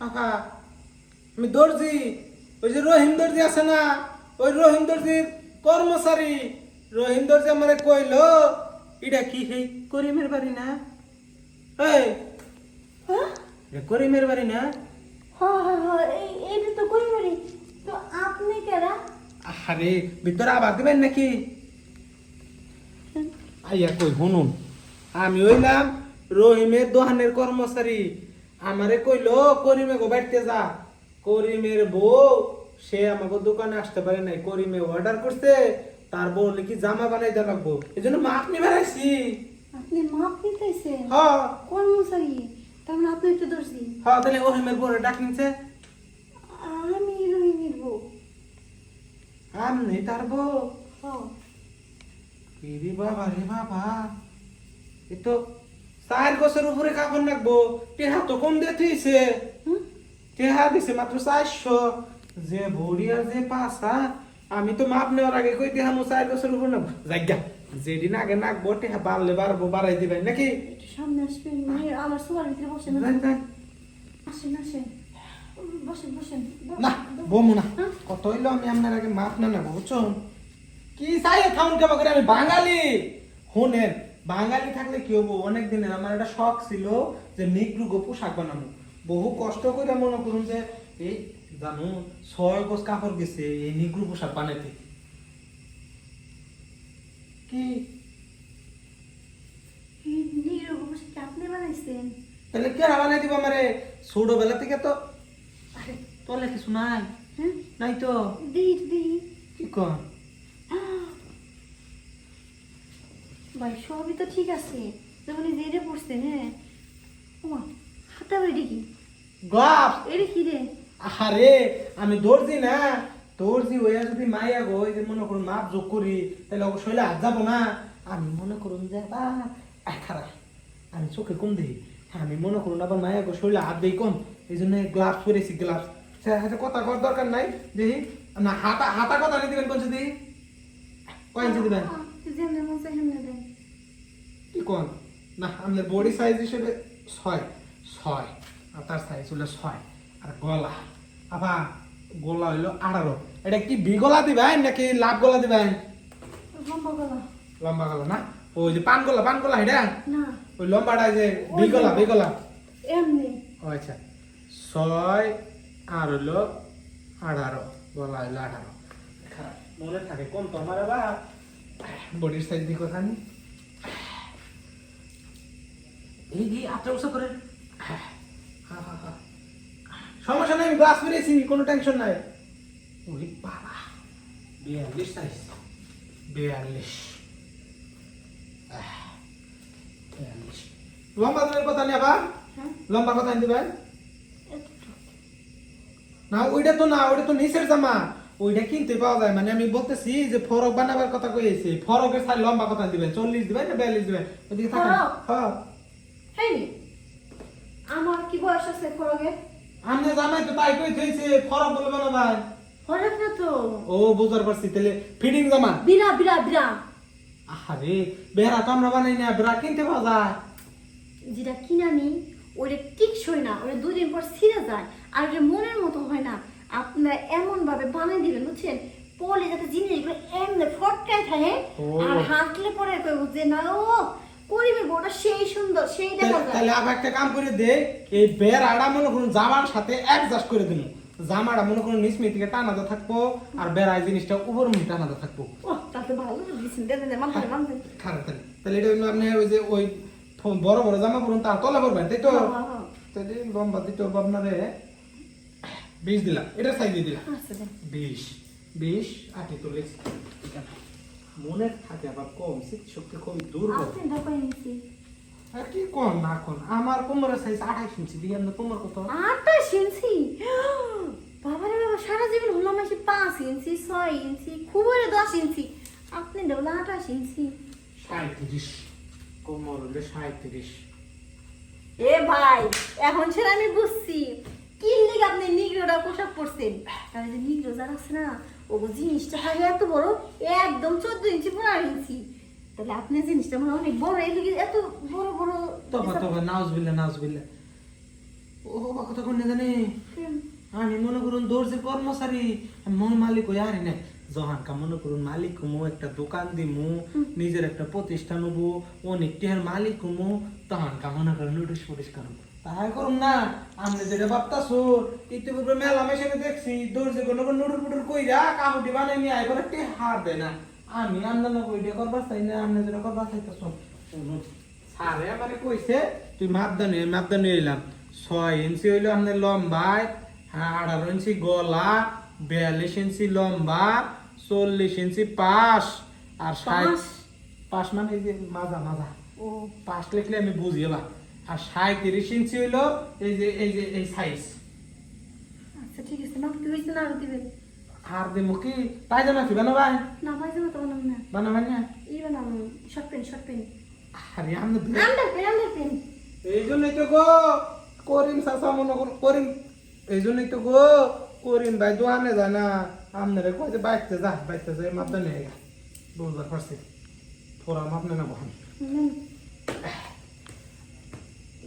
কাকা আমি দর্জি, ওই যে রহিম দর্জি আছে না, ওই রহিম দর্জির কর্মচারী। রহিম দর্জি আমারে কইলো এটা কি সেই করিমের বাড়ি না? এই হ্যাঁ এটা করিমের বাড়ি না? হ্যাঁ হ্যাঁ হ্যাঁ এইটা তো কই বাড়ি। তো আপনি কেরা? আরে ভিতরে আবার দিবেন নাকি? আইয়া কই শুনুন, আমি হইলাম রহিমের দোকানের কর্মচারী। আমারে কইলো করিমে গো বাড়িতে যা। করিমের বউ সে আমাকে দোকানে আসতে পারে নাই, করিমে অর্ডার করছে তার বউ নাকি জামা বানাইতে লাগবো, এই জন্য মাপ নিবে আইছি। আপনি মাপ নিতেছেন? হ্যাঁ কর্মচারী, তার মানে আপনি একটু দর্জি। হ্যাঁ, তাহলে রহিমের বউরে ডাক নিচ্ছে। আমি রহিমের বউ। আমি তার বউ? হ্যাঁ রে বাবা রে বাবা, এ তো 4 বছর উপরে কাপড় রাখবো, টেহা তো কম দিয়ে থইছে। হুম? টেহা দিছে মাত্র 400। যে ভরি আর যে পাঁচা, আমি তো মাপ নেওয়ার আগে কই টেহা মো 4 বছর উপরে নাকবো। জায়গা যেদিন আগে নাকবো টেহা বাড়লে বাড়বো, বাড়াই দিবেন নাকি? একটু সামনে আসবেন, আমার সোয়ার ভিতরে বসেন। যান, যান। আসেন আসেন, বসেন বসেন। না বমু না, কত হইলো আমি আপনার আগে মাপ না নেবো বুঝছো? কি চাই খাউন কেমন করে, আমি বাঙালি। শুনেন, বাঙালি থাকলে কি হবো, অনেক দিনের আমার একটা শখ ছিল যে নিগ্রুগো পোশাক বানাবো। বহু কষ্ট করে মনে করুন যে এই জানো 6 গজ কাপড় গেছে এই নিগ্রু পোশাক বানাইতে। কি এই নীরব পোশাকটা আপনি বানাইছেন? তাহলে কে বানাই দিব আমারে? ছোটবেলা থেকে তো আরে তোলে কিছু নাই, হ্যাঁ নাই তো। দিই দিই কি কর ভাই, সবই তো ঠিক আছে, যখন জেরে পড়ছেন। হ্যাঁ ওমা, হাতে আবার এটা কি? গ্লাভস। এটা কি রে? আরে আমি দর্জি না, দর্জি হইয়া যদি মাইয়া গো এই যে মনে করুন মাপ যোগ করি তাহলে অবশ্যই হাত যাবো না। আমি মনে করুন যে খারাপ, আমি চোখে কম দিই, আমি মনে করুন আবার মাইয়া গো শরীরে হাত দিই কম, এই জন্য গ্লাভস পরেছি। গ্লাভস হাতে কথা কর দরকার নাই, দেখি না হাতা হাতা কথা নিয়ে দিবেন কোন যদি কয় ইঞ্চি দিবেন? যেমন মন চাই সেমনে দেন। কি কোন না আপনার বডি সাইজ হিসেবে 6 6 আর তার সাইজ হলো 6। আর গলা আবা গলা হইলো 18। এটা কি বি গলা দিবেন নাকি লাভ গলা দিবেন? লম্বা গলা। লম্বা গলা না, ওই যে পান গলা এটা না ওই লম্বাটা যে বি গলা। এমনি। ও আচ্ছা, 6 আর হইলো 18, গলা হইলো 18। মনে থাকে কোন তো আমার আবার বডির সাইজ দি কথা নি। এই আপনি উৎসাহ করেন। সমস্যা নাই, আমি গ্লাস পেরেছি, কোনো টেনশন নাই। ওরে বাবা 42 সাইজ, 42 লম্বা দিবেন কথা নেই আবার? হ্যাঁ লম্বা কথা দিবেন এতটুকু। না? ওইটা তো নিচের জামা, ওইটা কিনতে পাওয়া যায়। মানে আমি বলতেছি যে ফরক বানাবার কথা কইছি, ফরকের সাইজ লম্বা কথা দিবেন 40 দিবেন না 42 দিবেন? ওদিকে থাকেন। ফরক? হ্যাঁ হেই, আমার কি বয়স আছে ফরকের? আমনে জামাই তো তাই কই থইছে ফরক বলে বানাবাই। ফরক না তো, ও বুঝার পারছি, তাহলে ফিটিং জামা। বিরা বিরা বিরা। আরে বেড়া তো আমরা বানাই না, বেড়া কিনতে পাওয়া যায়। যেটা কিনা নি ওটা টিকসই না, ওটা 2 দিন পর ছিঁড়ে যায়, আর ওটা মনের মতো হয় না। আপনারা এমন ভাবে বানাই দিবেন বুঝছেন, পরে যাতে জিনিসগুলো এমনি ফটকায় থাকে, ও। আর হাঁটলে পরে কইব যে না ও করিবে ওটা সেই সুন্দর, সেই দেখা যায়। তাহলে আবার একটা কাম করে দে, এই বেড়াটা মনে করুন জামার সাথে অ্যাডজাস্ট করে দিন। জামাটা মনে করুন নিচ থেকে টানাতে থাকবো, আর বেড়ায় জিনিসটা উপর মুখে টানাতে থাকবো। ও তাতে ভালো দিছেন, দেন দেন মানতে মানতে। খারাপ তাহলে এটা হইলো আপনি ওই যে ওই বড় বড় জামা পরুন তার তলে পরবেন, তাই তো? তাহলে লম্বা দিতে হবে আপনারে 20 দিলাম, এটা সাইজ দিয়ে দিলাম আচ্ছা দেন। 20 আটি তো লেখ মনে থাকে আবার কম, শক্তি খুবই দুর্বল। আপনি ঢাকাই নিছি আর কি কোন না কোন, আমার কোমরের সাইজ 28 ইঞ্চি দিয়ে আপনি তোমার কত? 28 ইঞ্চি। বাবারে বাবা, সারা জীবন হলাম আসি 5 ইঞ্চি 6 ইঞ্চি, খুব হলে 10 ইঞ্চি, আপনি দেবলা 28 ইঞ্চি। 37 কোমর হলে 37। এ ভাই, এখন সেটা আমি বুঝছি কি লিগে আপনি নিগ্রোটা পোশাক পরছেন। তাহলে যে নিগ্রো যারা আছে না, ও জিনিসটা থাকে এত বড়, একদম 14 ইঞ্চি 15 ইঞ্চি। তাহলে আপনি জিনিসটা মানে অনেক বড়, এই লিগে এত বড় বড়। তবে নাউজবিল্লাহ ও বাবা কথা কোন জানি আমি মনে করুন দর্জির কর্মচারী মন মালিক হয়ে আরি না যখন কা মনে করুন মালিক হমু একটা দোকান দিমু নিজের একটা প্রতিষ্ঠান হবো অনেক টিহার মালিক হমু তখন কা মনে করুন নোটিশ ফটিস করুন তাই করুন না আপনি যেটা ভাবতাছো ইতিপূর্বে মেলা মেশিনে দেখছি দর্জি কোনো নুডুর পুডুর কইরা কাপড়টি বানাই নিয়ে আইবার একটি হার দেয় না আমি আন্দানা কইটা করবার চাই না আপনি যেটা করবার চাইতেছো সারে আমারে কইছে তুই মাপদানি এলাম 6 ইঞ্চি হইলো আপনার লম্বায় 18 ইঞ্চি গলা 42 ইঞ্চি লম্বা 40 ইঞ্চি পাশ আর পাশ মানে এই যে মাজা ও পাশ লিখলে আমি বুঝি এবার আর 37 ইঞ্চি হইলো এই সাইজ আচ্ছা ঠিক আছে মাপ কি হইছে না আর দিবেন আর দেবো কি পায়জামা কি বানাবাই না পাইজামা তো বানাবো না বানাবাই না এই বানাবো শর্ট প্যান্ট আরে আমরা আন্ডার প্যান্ট এই জন্যই তো গো করিম চাচা মনে করুন করিম এই জন্যই তো গো করিম ভাই দোয়ানে যায় না আপনারা কয়েছে বাইতে যা মাপটা নিয়ে গা বুঝবার পারছি থোড়া মাপ না বহান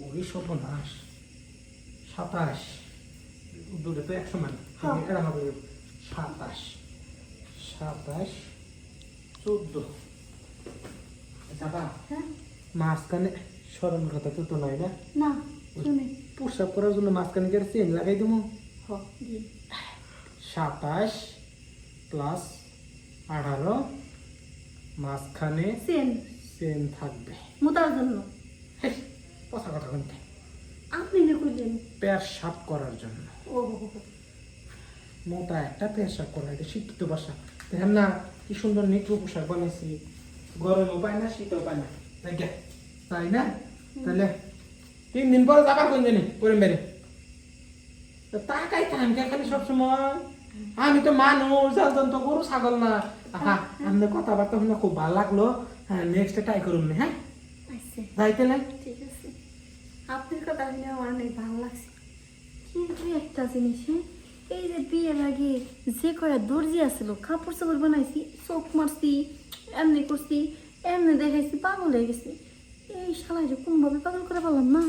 ওই সর্বনাশ 27 দূরে তো 100 মান এটা হবে 27 14 যাবা হ্যাঁ মাঝখানে স্মরণ কথা তো নয় না না শুনে পোশাক করার জন্য মাঝখানে কি চেন লাগাই দেবো হ দি 27 প্লাস 18 মাঝখানে চেন থাকবে মোতার জন্য কথা কথা বলতে আপনি না কইলেন পেয়ার সাপ করার জন্য ও মোটা একটা পেয়ার সাপ করা এটা শিক্ষিত ভাষা দেখেন না কি সুন্দর নিকু পোশাক বানাইছি গরমও পায় না শীতও পায় না তাই না তাহলে 3 দিন পরে যাবার কোন জানি করিম বেরে তাকাই থাম খালি সবসময় আমি তো মানুষ জানতাম তো গরু ছাগল না আমাদের কথাবার্তা শুনে খুব ভালো লাগলো হ্যাঁ নেক্সট ট্রাই করুন না হ্যাঁ আচ্ছা যাইতে না ঠিক আছে আপনার কথা শুনে আমার অনেক ভালো লাগছে কিন্তু একটা জিনিস হ্যাঁ এই যে বিয়ের আগে যে কয়া দর্জি আসলো কাপড় চাপড় বানাইছি চোখ মারছি এমনি করছি এমনি দেখাইছি পাগল হয়ে গেছি এই শালাইরে কোনোভাবে পাগল করে পারলাম না